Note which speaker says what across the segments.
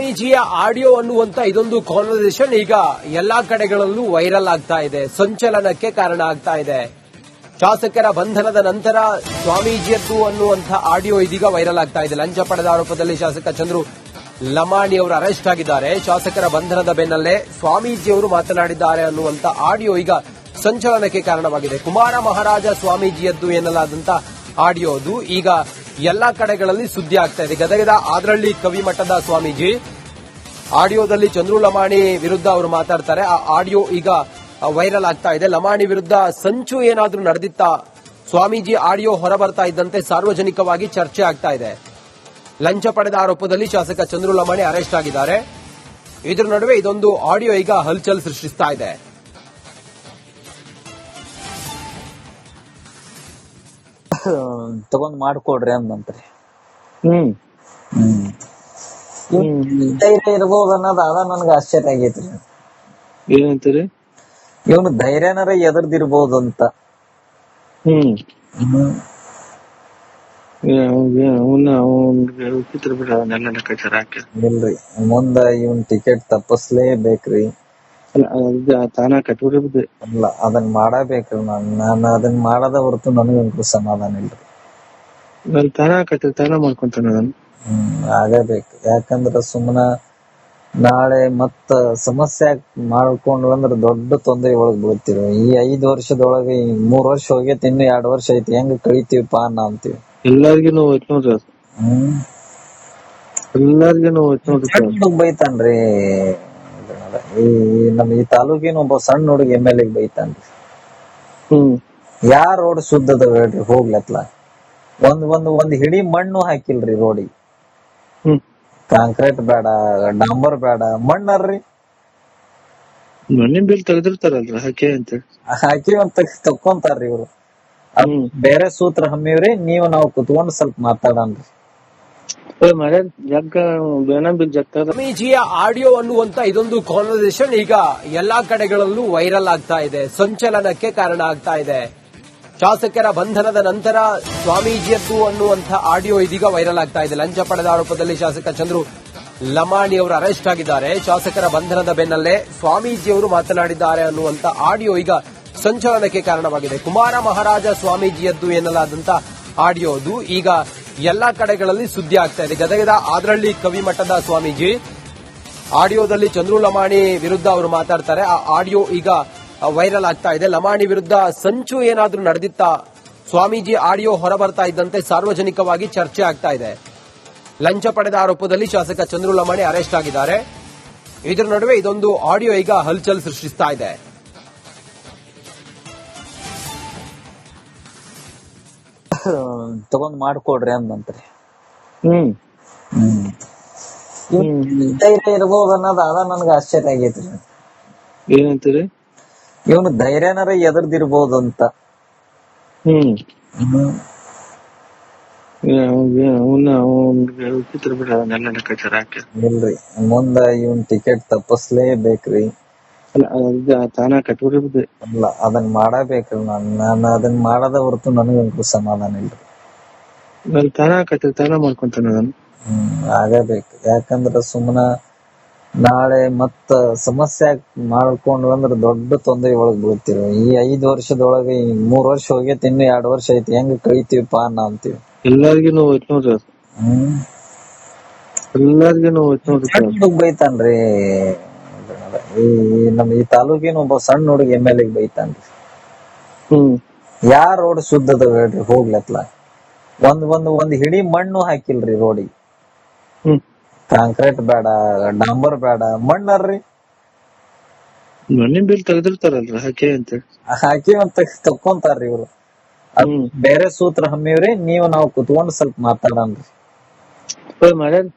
Speaker 1: ಸ್ವಾಮೀಜಿಯ audio ಅನ್ನುವಂತ ಇದೊಂದು conversation ಈಗ ಎಲ್ಲಾ ಕಡೆಗಳಲ್ಲೂ ವೈರಲ್ ಆಗ್ತಾ ಇದೆ, ಸಂಚಲನಕ್ಕೆ ಕಾರಣ ಆಗ್ತಾ ಇದೆ. ಶಾಸಕರ ಬಂಧನದ ನಂತರ ಸ್ವಾಮೀಜಿಯದ್ದು ಅನ್ನುವಂಥ ಆಡಿಯೋ ಇದೀಗ ವೈರಲ್ ಆಗ್ತಾ ಇದೆ. ಲಂಚ ಪಡೆದ ಆರೋಪದಲ್ಲಿ ಶಾಸಕ ಚಂದ್ರು ಲಮಾಣಿ ಅವರು ಅರೆಸ್ಟ್ ಆಗಿದ್ದಾರೆ. ಶಾಸಕರ ಬಂಧನದ ಬೆನ್ನಲ್ಲೇ ಸ್ವಾಮೀಜಿಯವರು ಮಾತನಾಡಿದ್ದಾರೆ ಅನ್ನುವಂಥ ಆಡಿಯೋ ಈಗ ಸಂಚಲನಕ್ಕೆ ಕಾರಣವಾಗಿದೆ. ಕುಮಾರ ಮಹಾರಾಜ ಸ್ವಾಮೀಜಿಯದ್ದು ಎನ್ನಲಾದಂತ ಆಡಿಯೋದು ಈಗ ಎಲ್ಲಾ ಕಡೆಗಳಲ್ಲಿ ಸುದ್ದಿ ಆಗ್ತಾ ಇದೆ. ಗದಗದ ಆದ್ರಳ್ಳಿ ಕವಿಮಠದ ಸ್ವಾಮೀಜಿ ಆಡಿಯೋದಲ್ಲಿ ಚಂದ್ರು ಲಮಾಣಿ ವಿರುದ್ಧ ಅವರು ಮಾತಾಡ್ತಾರೆ. ಆ ಆಡಿಯೋ ಈಗ ವೈರಲ್ ಆಗ್ತಾ ಇದೆ. ಲಮಾಣಿ ವಿರುದ್ಧ ಸಂಚು ಏನಾದ್ರೂ ನಡೆದಿತ್ತ? ಸ್ವಾಮೀಜಿ ಆಡಿಯೋ ಹೊರಬರ್ತಾ ಇದ್ದಂತೆ ಸಾರ್ವಜನಿಕವಾಗಿ ಚರ್ಚೆ ಆಗ್ತಾ ಇದೆ. ಲಂಚ ಪಡೆದ ಆರೋಪದಲ್ಲಿ ಶಾಸಕ ಚಂದ್ರು ಲಮಾಣಿ ಅರೆಸ್ಟ್ ಆಗಿದ್ದಾರೆ. ಇದರ ನಡುವೆ ಇದೊಂದು ಆಡಿಯೋ ಈಗ ಹಲ್ಚಲ್ ಸೃಷ್ಟಿಸ್ತಾ ಇದೆ.
Speaker 2: ತಗೊಂಡ್ ಮಾಡ್ಕೊಡ್ರಿ ಅಂದ್ರಿ. ಧೈರ್ಯ ಇರ್ಬೋದು ಅನ್ನೋದು ಅದ ನನ್ಗ ಆಶ್ಚರ್ಯ ಆಗೈತ್ರಿ.
Speaker 3: ಏನಂತೀರಿ?
Speaker 2: ಇವನು ಧೈರ್ಯನಾರ ಎದರ್ದಿರ್ಬೋದು ಅಂತ. ಇಲ್ರಿ, ಮುಂದ ಇವನ್ ಟಿಕೆಟ್ ತಪ್ಪಸ್ಲೇಬೇಕ್ರಿ.
Speaker 3: ತಾನ ಕಟ್ಬಿಡ್ರಿ.
Speaker 2: ಅಲ್ಲ, ಅದನ್ ಮಾಡಬೇಕ್ರಿ. ನಾನು ಅದನ್ ಮಾಡದ ಹೊರತು ನನಗಂತೂ ಸಮಾಧಾನ ಇಲ್ರಿ.
Speaker 3: ತಾನ ಕಟ್ಟಿ ತಾನ ಮಾಡ್ಕೊಂತಾನ.
Speaker 2: ಆಗಬೇಕು. ಯಾಕಂದ್ರ ಸುಮ್ಮನ ನಾಳೆ ಮತ್ತ ಸಮಸ್ಯೆ ಮಾಡ್ಕೊಂಡು ಅಂದ್ರ ದೊಡ್ಡ ತೊಂದರೆ ಒಳಗ್ ಬೀಳ್ತೀವಿ. ಈ 5 ವರ್ಷದೊಳಗೆ 3 ವರ್ಷ ಹೋಗೈತಿ, ಇನ್ನು 2 ವರ್ಷ ಐತಿ, ಹೆಂಗ್ ಕಳಿತೀವಿಪ್ಪ ಅನ್ನ ಅಂತೀವಿ.
Speaker 3: ಎಲ್ಲಾರ್ಗು ನೋವು ಐತಿ ನೋಡ್ರಿ. ಎಲ್ಲಾರ್ಗು ನೋವು ಐತಿ ನೋಡ್ರಿ.
Speaker 2: ಬೈತಾನ್ರಿ ನಮ್ ಈ ತಾಲೂಕಿನ ಒಬ್ಬ ಸಣ್ಣ ಹುಡುಗ MLA ಬೈತಾನ್ರಿ. ಯಾರ್ ರೋಡ್ ಶುದ್ಧದ ಹೇಳ್ರಿ ಹೋಗ್ಲತ್ಲ. ಒಂದ್ ಹಿಡಿ ಮಣ್ಣು ಹಾಕಿಲ್ರಿ ರೋಡಿಗೆ. ಕಾಂಕ್ರೀಟ್ ಬೇಡ, ಡಾಂಬರ್ ಬೇಡ, ಮಣ್ಣರ್ರಿ.
Speaker 3: ಮಣ್ಣಿನ ಬಿಲ್ ತೆಗೆದಿರ್ತಾರಲ್ರಿ ಹಾಕಿ ಅಂತ
Speaker 2: ಹಾಕಿ ಅಂತ ತಕ್ಕೊಂತಾರ್ರಿ ಇವ್ರು. ಬೇರೆ ಸೂತ್ರ ಹಮ್ಮಿವ್ರಿ, ನಾವು ಕುತ್ಕೊಂಡ್ ಸ್ವಲ್ಪ ಮಾತಾಡನ್ರಿ.
Speaker 1: ಸ್ವಾಮೀಜಿಯ ಆಡಿಯೋ ಅನ್ನುವಂತ ಇದೊಂದು ಕಾನ್ವರ್ಸೇಷನ್ ಈಗ ಎಲ್ಲಾ ಕಡೆಗಳಲ್ಲೂ ವೈರಲ್ ಆಗ್ತಾ ಇದೆ, ಸಂಚಲನಕ್ಕೆ ಕಾರಣ ಆಗ್ತಾ ಇದೆ. ಶಾಸಕರ ಬಂಧನದ ನಂತರ ಸ್ವಾಮೀಜಿಯದ್ದು ಅನ್ನುವಂಥ ಆಡಿಯೋ ಇದೀಗ ವೈರಲ್ ಆಗ್ತಾ ಇದೆ. ಲಂಚ ಪಡೆದ ಆರೋಪದಲ್ಲಿ ಶಾಸಕ ಚಂದ್ರು ಲಮಾಣಿ ಅವರು ಅರೆಸ್ಟ್ ಆಗಿದ್ದಾರೆ. ಶಾಸಕರ ಬಂಧನದ ಬೆನ್ನಲ್ಲೇ ಸ್ವಾಮೀಜಿಯವರು ಮಾತನಾಡಿದ್ದಾರೆ ಅನ್ನುವಂಥ ಆಡಿಯೋ ಈಗ ಸಂಚಲನಕ್ಕೆ ಕಾರಣವಾಗಿದೆ. ಕುಮಾರ ಮಹಾರಾಜ ಸ್ವಾಮೀಜಿಯದ್ದು ಎನ್ನಲಾದಂತ ಆಡಿಯೋದು ಈಗ ಎಲ್ಲಾ ಕಡೆಗಳಲ್ಲಿ ಸುದ್ದಿ ಆಗ್ತಾ ಇದೆ. ಗದಗದ ಆದ್ರಳ್ಳಿ ಕವಿಮಠದ ಸ್ವಾಮೀಜಿ ಆಡಿಯೋದಲ್ಲಿ ಚಂದ್ರು ಲಮಾಣಿ ವಿರುದ್ಧ ಅವರು ಮಾತಾಡ್ತಾರೆ. ಆ ಆಡಿಯೋ ಈಗ ವೈರಲ್ ಆಗ್ತಾ ಇದೆ. ಲಮಾಣಿ ವಿರುದ್ಧ ಸಂಚು ಏನಾದ್ರೂ ನಡೆದಿತ್ತ? ಸ್ವಾಮೀಜಿ ಆಡಿಯೋ ಹೊರಬರ್ತಾ ಇದ್ದಂತೆ ಸಾರ್ವಜನಿಕವಾಗಿ ಚರ್ಚೆ ಆಗ್ತಾ ಇದೆ. ಲಂಚ ಪಡೆದ ಆರೋಪದಲ್ಲಿ ಶಾಸಕ ಚಂದ್ರು ಲಮಾಣಿ ಅರೆಸ್ಟ್ ಆಗಿದ್ದಾರೆ. ಇದರ ನಡುವೆ ಇದೊಂದು ಆಡಿಯೋ ಈಗ ಹಲ್ಚಲ್ ಸೃಷ್ಟಿಸ್ತಾ ಇದೆ.
Speaker 2: ತಗೊಂಡ್ ಮಾಡ್ಕೊಡ್ರಿ ಅಂದ್ರಿ. ಧೈರ್ಯ ಇರ್ಬೋದು ಅನ್ನೋದು ಅದ ನನ್ಗ ಆಶ್ಚರ್ಯ ಆಗೈತ್ರಿ.
Speaker 3: ಏನಂತೀರಿ?
Speaker 2: ಇವನು ಧೈರ್ಯನಾರ ಎದರ್ದಿರ್ಬೋದು ಅಂತ. ಇಲ್ರಿ, ಮುಂದ ಇವನ್ ಟಿಕೆಟ್ ತಪ್ಪಸ್ಲೇಬೇಕ್ರಿ.
Speaker 3: ತಾನ ಕಟ್ಬಿಡ್ರಿ.
Speaker 2: ಅಲ್ಲ, ಅದನ್ ಮಾಡಬೇಕ್ರಿ. ನಾನು ಅದನ್ ಮಾಡದ ಹೊರತು ನನಗಂತೂ ಸಮಾಧಾನ ಇಲ್ರಿ.
Speaker 3: ತಾನ ಕಟ್ಟಿ ತಾನ ಮಾಡ್ಕೊಂತಾನ.
Speaker 2: ಆಗಬೇಕು. ಯಾಕಂದ್ರ ಸುಮ್ಮನ ನಾಳೆ ಮತ್ತ ಸಮಸ್ಯೆ ಮಾಡ್ಕೊಂಡು ಅಂದ್ರ ದೊಡ್ಡ ತೊಂದರೆ ಒಳಗ್ ಬೀಳ್ತೀವಿ. ಈ 5 ವರ್ಷದೊಳಗೆ 3 ವರ್ಷ ಹೋಗೈತಿ, ಇನ್ನು 2 ವರ್ಷ ಐತಿ, ಹೆಂಗ್ ಕಳಿತೀವಿಪ್ಪ ಅನ್ನ ಅಂತೀವಿ.
Speaker 3: ಎಲ್ಲಾರ್ಗು ನೋವು ಐತಿ ನೋಡ್ರಿ. ಎಲ್ಲಾರ್ಗು ನೋವು ಐತಿ ನೋಡ್ರಿ.
Speaker 2: ಬೈತಾನ್ರಿ ನಮ್ ಈ ತಾಲೂಕಿನ ಒಬ್ಬ ಸಣ್ಣ ಹುಡುಗ MLA ಬೈತಾನ್ರಿ. ಯಾರ್ ರೋಡ್ ಶುದ್ಧದ ಹೇಳ್ರಿ ಹೋಗ್ಲತ್ಲ. ಒಂದ್ ಹಿಡಿ ಮಣ್ಣು ಹಾಕಿಲ್ರಿ ರೋಡಿಗೆ. ಕಾಂಕ್ರೀಟ್ ಬೇಡ, ಡಾಂಬರ್ ಬೇಡ, ಮಣ್ಣರ್ರಿ.
Speaker 3: ಮಣ್ಣಿನ ಬಿಲ್ ತೆಗೆದಿರ್ತಾರಲ್ರಿ ಹಾಕಿ ಅಂತ
Speaker 2: ಹಾಕಿ ಅಂತ ತಕ್ಕೊಂತಾರ್ರಿ ಇವ್ರು. ಬೇರೆ ಸೂತ್ರ ಹಮ್ಮಿವ್ರಿ, ನಾವು ಕುತ್ಕೊಂಡ್ ಸ್ವಲ್ಪ ಮಾತಾಡನ್ರಿ.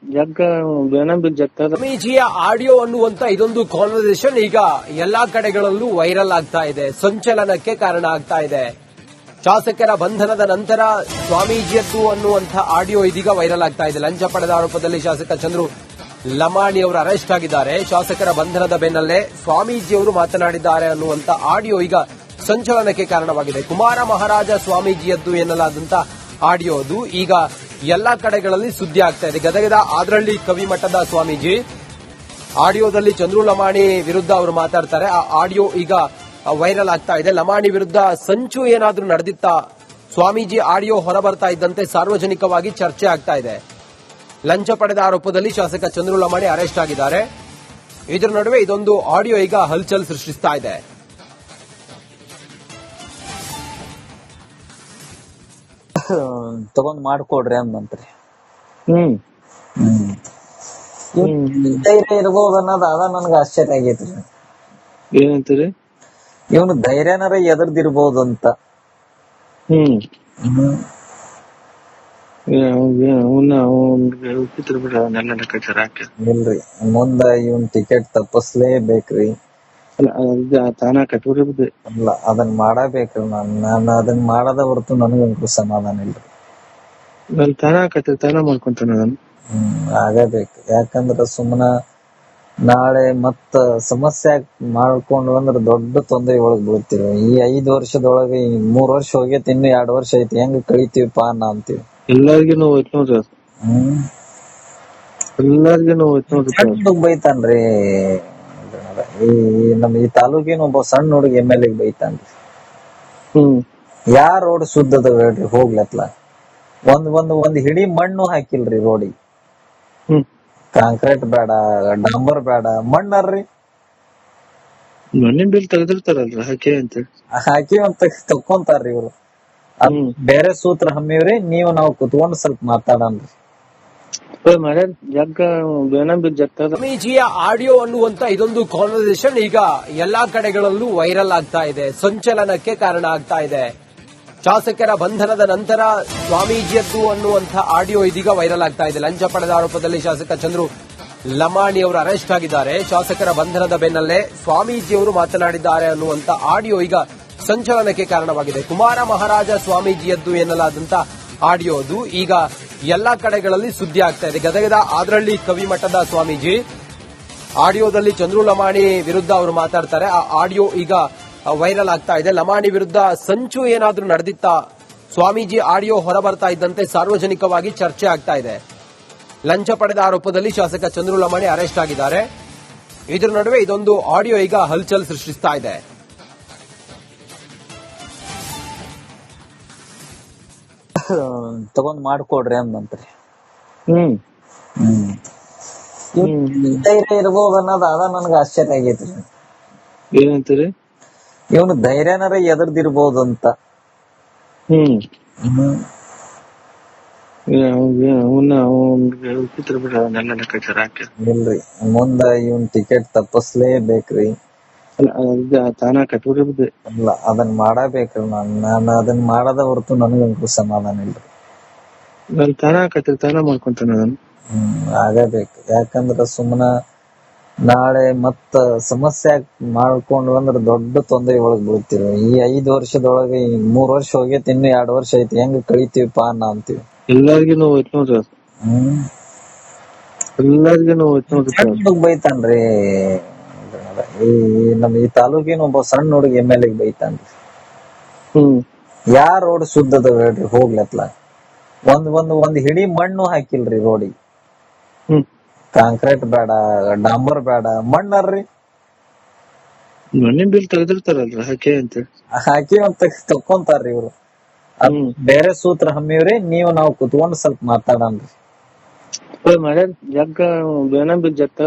Speaker 1: ಸ್ವಾಮೀಜಿಯ ಆಡಿಯೋ ಅನ್ನುವಂತ ಇದೊಂದು ಕಾನ್ವರ್ಸೇಷನ್ ಈಗ ಎಲ್ಲಾ ಕಡೆಗಳಲ್ಲೂ ವೈರಲ್ ಆಗ್ತಾ ಇದೆ, ಸಂಚಲನಕ್ಕೆ ಕಾರಣ ಆಗ್ತಾ ಇದೆ. ಶಾಸಕರ ಬಂಧನದ ನಂತರ ಸ್ವಾಮೀಜಿಯದ್ದು ಅನ್ನುವಂಥ ಆಡಿಯೋ ಇದೀಗ ವೈರಲ್ ಆಗ್ತಾ ಇದೆ. ಲಂಚ ಪಡೆದ ಆರೋಪದಲ್ಲಿ ಶಾಸಕ ಚಂದ್ರು ಲಮಾಣಿ ಅವರು ಅರೆಸ್ಟ್ ಆಗಿದ್ದಾರೆ. ಶಾಸಕರ ಬಂಧನದ ಬೆನ್ನಲ್ಲೇ ಸ್ವಾಮೀಜಿಯವರು ಮಾತನಾಡಿದ್ದಾರೆ ಅನ್ನುವಂಥ ಆಡಿಯೋ ಈಗ ಸಂಚಲನಕ್ಕೆ ಕಾರಣವಾಗಿದೆ. ಕುಮಾರ ಮಹಾರಾಜ ಸ್ವಾಮೀಜಿಯದ್ದು ಎನ್ನಲಾದಂತ ಆಡಿಯೋದು ಈಗ ಎಲ್ಲಾ ಕಡೆಗಳಲ್ಲಿ ಸುದ್ದಿ ಆಗ್ತಾ ಇದೆ. ಗದಗದ ಆದ್ರಳ್ಳಿ ಕವಿಮಠದ ಸ್ವಾಮೀಜಿ ಆಡಿಯೋದಲ್ಲಿ ಚಂದ್ರು ಲಮಾಣಿ ವಿರುದ್ಧ ಅವರು ಮಾತಾಡ್ತಾರೆ. ಆ ಆಡಿಯೋ ಈಗ ವೈರಲ್ ಆಗ್ತಾ ಇದೆ. ಲಮಾಣಿ ವಿರುದ್ಧ ಸಂಚು ಏನಾದ್ರೂ ನಡೆದಿತ್ತ? ಸ್ವಾಮೀಜಿ ಆಡಿಯೋ ಹೊರಬರ್ತಾ ಇದ್ದಂತೆ ಸಾರ್ವಜನಿಕವಾಗಿ ಚರ್ಚೆ ಆಗ್ತಾ ಇದೆ. ಲಂಚ ಪಡೆದ ಆರೋಪದಲ್ಲಿ ಶಾಸಕ ಚಂದ್ರು ಲಮಾಣಿ ಅರೆಸ್ಟ್ ಆಗಿದ್ದಾರೆ. ಇದರ ನಡುವೆ ಇದೊಂದು ಆಡಿಯೋ ಈಗ ಹಲ್ಚಲ್ ಸೃಷ್ಟಿಸ್ತಾ ಇದೆ.
Speaker 2: ತಗೊಂಡ್ ಮಾಡ್ಕೊಡ್ರಿ ಅಂದ್ರಿ.
Speaker 3: ಹ್ಮ್
Speaker 2: ಧೈರ್ಯ ಇರ್ಬೋದು ಅನ್ನೋದು ಅದ ನನ್ಗ ಆಶ್ಚರ್ಯ ಆಗೈತ್ರಿ.
Speaker 3: ಏನಂತೀರಿ?
Speaker 2: ಇವನು ಧೈರ್ಯನಾರ ಎದರ್ದಿರ್ಬೋದು ಅಂತ.
Speaker 3: ಉಚಿತ್ರ ಬಿಡ ಅವನ್ನೆಲ್ಲ ಲೆಕ್ಕಾಚಾರ ಹಾಕಿ.
Speaker 2: ಇಲ್ರಿ, ಮುಂದ ಇವನ್ ಟಿಕೆಟ್ ತಪ್ಪಿಸ್ಲೇಬೇಕ್ರಿ.
Speaker 3: ತಾನ ಕಟ್ಟೋರಿ ಬುದ್ಧಿ
Speaker 2: ಅಲ್ಲ, ಅದನ್ ಮಾಡಬೇಕ್ರಿ. ನಾನು ಅದನ್ ಮಾಡದ ಹೊರತು ನನಗಂತೂ ಸಮಾಧಾನ ಇಲ್ರಿ.
Speaker 3: ನಾನು ತಾನ ಮಾಡ್ಕೊಂತಾನ ನಾನು.
Speaker 2: ಆಗಬೇಕು. ಯಾಕಂದ್ರ ಸುಮ್ಮನ ನಾಳೆ ಮತ್ತ ಸಮಸ್ಯೆ ಮಾಡ್ಕೊಂಡು ಅಂದ್ರ ದೊಡ್ಡ ತೊಂದರೆ ಒಳಗ್ ಬೀಳ್ತೀವಿ. ಈ 5 ವರ್ಷದೊಳಗೆ 3 ವರ್ಷ ಹೋಗೈತಿ, ಇನ್ನು 2 ವರ್ಷ ಐತಿ, ಹೆಂಗ್ ಕಳಿತೀವಿಪಾ ಅಂತೀವಿ.
Speaker 3: ಎಲ್ಲಾರ್ಗಿ ನೋವು ಐತ್ ನೋಡ್ರಿ ಅದು. ಎಲ್ಲಾರ್ಗಿ ನೋವು ಐತ್ ನೋಡ್ರಿ.
Speaker 2: ಹುಡುಗ ಬೈತಾನ್ರಿ. ಈ ತಾಲೂಕಿನ ಒಬ್ಬ ಸಣ್ಣ ಹುಡುಗ MLA ಬೈತಾನ್ರಿ. ಯಾರ್ ರೋಡ್ ಸುದ್ದದ ಹೇಳ್ರಿ ಹೋಗ್ಲತ್ಲ. ಒಂದ್ ಹಿಡಿ ಮಣ್ಣು ಹಾಕಿಲ್ರಿ ರೋಡಿಗೆ. ಕಾಂಕ್ರೀಟ್ ಬೇಡ, ಡಾಂಬರ್ ಬೇಡ, ಮಣ್ಣರ್ರಿ.
Speaker 3: ಮಣ್ಣಿನ ಬಿಲ್ ತೆಗೆದಿರ್ತಾರಲ್ರಿ ಹಾಕಿ ಅಂತ
Speaker 2: ಹಾಕಿ ಅಂತ ತಕ್ಕೊಂತಾರ್ರಿ ಇವ್ರು. ಬೇರೆ ಸೂತ್ರ ಹಮ್ಮಿವ್ರಿ, ನಾವು ಕುತ್ಕೊಂಡು ಸ್ವಲ್ಪ ಮಾತಾಡನ್ರಿ.
Speaker 1: ಸ್ವಾಮೀಜಿಯ ಆಡಿಯೋ ಅನ್ನುವಂತ ಇದೊಂದು ಕಾನ್ವರ್ಸೇಷನ್ ಈಗ ಎಲ್ಲಾ ಕಡೆಗಳಲ್ಲೂ ವೈರಲ್ ಆಗ್ತಾ ಇದೆ. ಸಂಚಲನಕ್ಕೆ ಕಾರಣ ಆಗ್ತಾ ಇದೆ. ಶಾಸಕರ ಬಂಧನದ ನಂತರ ಸ್ವಾಮೀಜಿಯದ್ದು ಅನ್ನುವಂಥ ಆಡಿಯೋ ಇದೀಗ ವೈರಲ್ ಆಗ್ತಾ ಇದೆ. ಲಂಚ ಪಡೆದ ಆರೋಪದಲ್ಲಿ ಶಾಸಕ ಚಂದ್ರು ಲಮಾಣಿ ಅವರು ಅರೆಸ್ಟ್ ಆಗಿದ್ದಾರೆ. ಶಾಸಕರ ಬಂಧನದ ಬೆನ್ನಲ್ಲೇ ಸ್ವಾಮೀಜಿಯವರು ಮಾತನಾಡಿದ್ದಾರೆ ಅನ್ನುವಂಥ ಆಡಿಯೋ ಈಗ ಸಂಚಲನಕ್ಕೆ ಕಾರಣವಾಗಿದೆ. ಕುಮಾರ ಮಹಾರಾಜ ಸ್ವಾಮೀಜಿಯದ್ದು ಎನ್ನಲಾದಂತ ಆಡಿಯೋ ಅದು ಈಗ ಎಲ್ಲಾ ಕಡೆಗಳಲ್ಲಿ ಸುದ್ದಿ ಆಗ್ತಾ ಇದೆ. ಗದಗದ ಆದ್ರಳ್ಳಿ ಕವಿಮಠದ ಸ್ವಾಮೀಜಿ ಆಡಿಯೋದಲ್ಲಿ ಚಂದ್ರು ಲಮಾಣಿ ವಿರುದ್ಧ ಅವರು ಮಾತಾಡ್ತಾರೆ. ಆ ಆಡಿಯೋ ಈಗ ವೈರಲ್ ಆಗ್ತಾ ಇದೆ. ಲಮಾಣಿ ವಿರುದ್ಧ ಸಂಚು ಏನಾದ್ರೂ ನಡೆದಿತ್ತ? ಸ್ವಾಮೀಜಿ ಆಡಿಯೋ ಹೊರಬರ್ತಾ ಇದ್ದಂತೆ ಸಾರ್ವಜನಿಕವಾಗಿ ಚರ್ಚೆ ಆಗ್ತಾ ಇದೆ. ಲಂಚ ಪಡೆದ ಆರೋಪದಲ್ಲಿ ಶಾಸಕ ಚಂದ್ರು ಲಮಾಣಿ ಅರೆಸ್ಟ್ ಆಗಿದ್ದಾರೆ. ಇದರ ನಡುವೆ ಇದೊಂದು ಆಡಿಯೋ ಈಗ ಹಲ್ಚಲ್ ಸೃಷ್ಟಿಸ್ತಾ ಇದೆ.
Speaker 2: ತಗೊಂಡ್ ಮಾಡ್ಕೊಡ್ರಿ ಅಂದ್ರಿ. ಧೈರ್ಯ ಇರ್ಬೋದು ಅನ್ನೋದು ಅದ ನನ್ಗ ಆಶ್ಚರ್ಯ ಆಗೈತ್ರಿ.
Speaker 3: ಏನಂತೀರಿ?
Speaker 2: ಇವನು ಧೈರ್ಯನಾರ ಎದರ್ದಿರ್ಬೋದು ಅಂತ.
Speaker 3: ಉಚಿತ್ರ ಬಿಡ ಅವನ್ನೆಲ್ಲ ಲೆಕ್ಕಾಚಾರ ಹಾಕಿ.
Speaker 2: ಇಲ್ರಿ, ಮುಂದ ಇವನ್ ಟಿಕೆಟ್ ತಪ್ಪಿಸ್ಲೇಬೇಕ್ರಿ.
Speaker 3: ತಾನ ಕಟ್ಟೋರಿ ಬುದ್ಧಿ.
Speaker 2: ಅಲ್ಲ, ಅದನ್ ಮಾಡಬೇಕ್ರಿ. ನಾನು ಅದನ್ ಮಾಡದ ಹೊರತು ನನಗಂತೂ ಸಮಾಧಾನ ಇಲ್ರಿ.
Speaker 3: ನಾನು ತಾನ ಮಾಡ್ಕೊಂತಾನ ನಾನು.
Speaker 2: ಆಗಬೇಕು. ಯಾಕಂದ್ರ ಸುಮ್ಮನ ನಾಳೆ ಮತ್ತ ಸಮಸ್ಯೆ ಮಾಡ್ಕೊಂಡು ಅಂದ್ರ ದೊಡ್ಡ ತೊಂದರೆ ಒಳಗ್ ಬೀಳ್ತೀವಿ. ಈ 5 ವರ್ಷದೊಳಗೆ 3 ವರ್ಷ ಹೋಗೈತಿ, ಇನ್ನು 2 ವರ್ಷ ಐತಿ, ಹೆಂಗ್ ಕಳಿತೀವಿಪಾ ಅಂತೀವಿ.
Speaker 3: ಎಲ್ಲಾರ್ಗಿ ನೋವು ಐತ್ ನೋಡ್ರಿ ಅದು. ಎಲ್ಲಾರ್ಗಿ ನೋವು ಐತ್ ನೋಡ್ರಿ.
Speaker 2: ಹುಡುಗ ಬೈತಾನ್ರಿ. ಈ ತಾಲೂಕಿನ ಒಬ್ಬ ಸಣ್ಣ ಹುಡುಗ MLA ಬೈತಾನ್ರಿ. ಯಾರ್ ರೋಡ್ ಸುದ್ದದ ಹೇಳ್ರಿ ಹೋಗ್ಲತ್ಲ. ಒಂದ್ ಹಿಡಿ ಮಣ್ಣು ಹಾಕಿಲ್ರಿ ರೋಡಿಗೆ. ಕಾಂಕ್ರೀಟ್ ಬೇಡ, ಡಾಂಬರ್ ಬೇಡ, ಮಣ್ಣರ್ರಿ.
Speaker 3: ಮಣ್ಣಿನ ಬಿಲ್ ತೆಗೆದಿರ್ತಾರಲ್ರಿ ಹಾಕಿ ಅಂತ
Speaker 2: ಹಾಕಿ ಅಂತ ತಕ್ಕೊಂತಾರ್ರಿ ಇವ್ರು. ಬೇರೆ ಸೂತ್ರ ಹಮ್ಮಿವ್ರಿ, ನಾವು ಕುತ್ಕೊಂಡು ಸ್ವಲ್ಪ ಮಾತಾಡನ್ರಿ.
Speaker 3: ಮಳೆ ಜಗ್ಗ ಬೇನ ಬಿಲ್ ಜಗ್ಗ